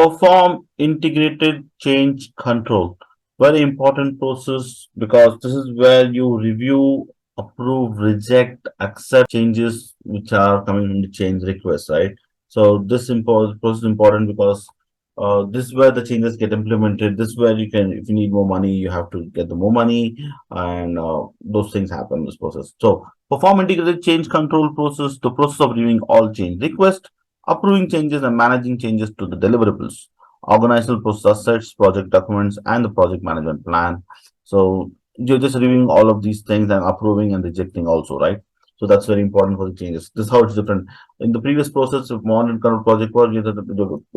Perform integrated change control. Very important process because this is where you review, approve, reject, accept changes which are coming from the change request, right? So this process is important because this is where the changes get implemented. This is where you can, if you need more money, you have to get the more money, and those things happen in this process. So perform integrated change control process, the process of reviewing all change requests, approving changes and managing changes to the deliverables, organizational process sets, project documents, and the project management plan. So you're just reviewing all of these things and approving and rejecting also, right? So that's very important for the changes. This is how it's different. In the previous process of modern kind of project work, you're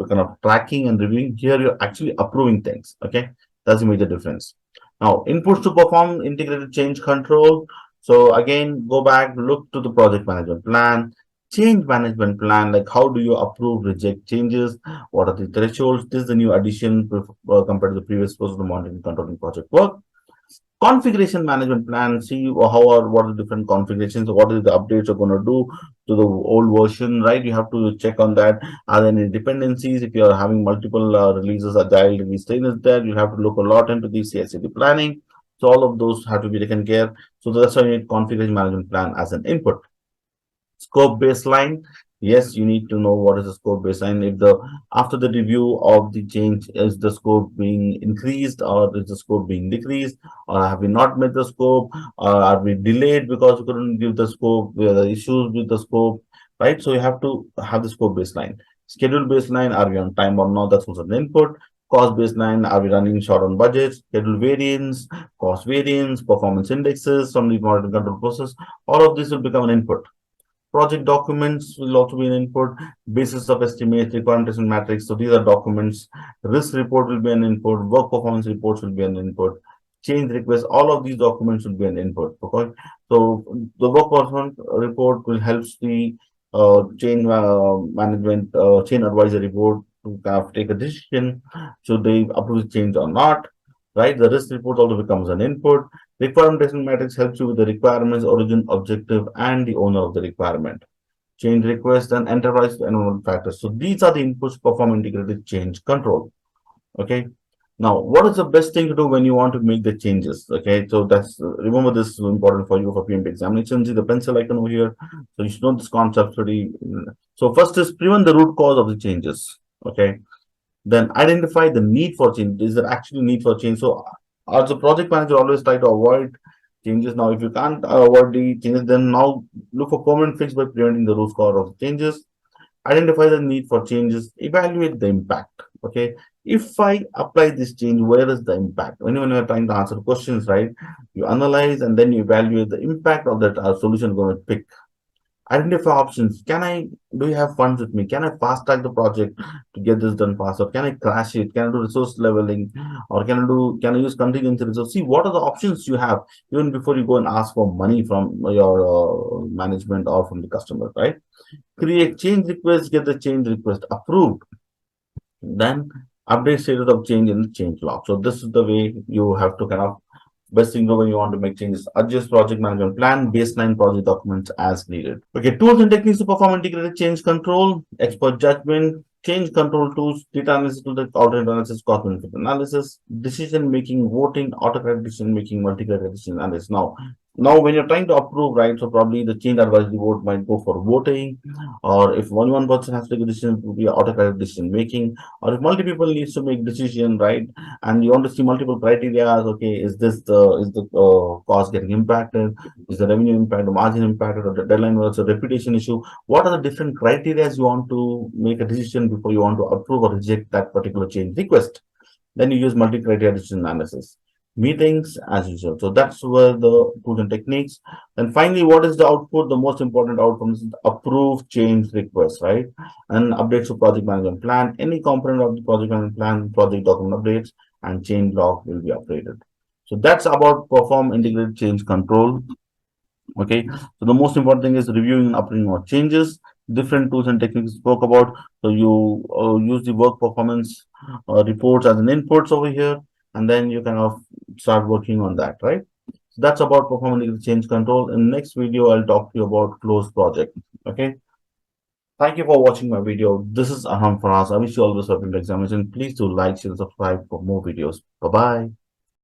kind of tracking and reviewing. Here you're actually approving things. Okay, that's a major difference. Now, inputs to perform integrated change control. So again, go back, look to the project management plan, change management plan, like how do you approve, reject changes, what are the thresholds. This is the new addition compared to the previous process of monitoring controlling project work. Configuration management plan, see how are what are the different configurations, what are the updates are going to do to the old version, right? You have to check on that. Are there any dependencies? If you are having multiple releases, agile release trainers there, you have to look a lot into the CI/CD planning. So all of those have to be taken care. So that's why you need configuration management plan as an input. Scope baseline. Yes, you need to know what is the scope baseline. If the after the review of the change, is the scope being increased or is the scope being decreased, or have we not met the scope, or are we delayed because we couldn't give the scope, where the issues with the scope, right? So you have to have the scope baseline. Schedule baseline, are we on time or not? That's also an input. Cost baseline, are we running short on budget? Schedule variance, cost variance, performance indexes from the monitoring control process. All of this will become an input. Project documents will also be an input. Basis of estimates, requirements and matrix. So these are documents. Risk report will be an input. Work performance reports will be an input. Change request. All of these documents will be an input. Okay. So the work performance report will help the chain management, chain advisory board to kind of take a decision. Should they approve the change or not? Right. The risk report also becomes an input. Requirement matrix helps you with the requirements, origin, objective, and the owner of the requirement. Change request and enterprise environment factors. So these are the inputs to perform integrated change control. Okay. Now, what is the best thing to do when you want to make the changes? Okay, so that's remember this is important for you for PMP examination. See the pencil icon over here. So you should know this concept pretty. So first is prevent the root cause of the changes. Okay, then identify the need for change. Is there actually need for change? So as a project manager, always try to avoid changes. Now, if you can't avoid the changes, then now look for permanent fix by preventing the root cause of changes. Identify the need for changes. Evaluate the impact. Okay, if I apply this change, where is the impact? When you're trying to answer questions, right? You analyze and then you evaluate the impact of that solution going to pick. Identify options. Do you have funds with me? Can I fast track the project to get this done faster? Can I crash it? Can I do resource leveling? Or can I use contingency resource? See, what are the options you have even before you go and ask for money from your management or from the customer, right? Create change request, get the change request approved. Then update status of change in the change log. So this is the way you have to kind of best thing when you want to make changes. Adjust project management plan, baseline project documents as needed. Okay, tools and techniques to perform integrated change control, expert judgment, change control tools, data analysis to the alternate analysis, cost benefit analysis, decision making, voting, automatic decision making, multi-criteria decision analysis. Now, when you're trying to approve, right? So probably the change advisory board might go for voting, or if only one person has to take a decision, it will be automatic decision making, or if multiple people needs to make decision, right? And you want to see multiple criteria. Okay, is the cost getting impacted? Is the revenue impacted, margin impacted, or the deadline was a reputation issue? What are the different criteria you want to make a decision before you want to approve or reject that particular change request? Then you use multi-criteria decision analysis. Meetings as usual. So that's where the tools and techniques. And finally, what is the output? The most important outcome is approve change request, right? And updates to project management plan. Any component of the project management plan, project document updates, and change log will be updated. So that's about perform integrated change control. Okay, so the most important thing is reviewing and approving of changes. Different tools and techniques spoke about. So you use the work performance reports as an inputs over here, and then you kind of start working on that, right? So that's about performing change control. In the next video, I'll talk to you about closed project. Okay. Thank you for watching my video. This is Aham Faraz. I wish you all the best for your examination. Please do like, share, and subscribe for more videos. Bye bye.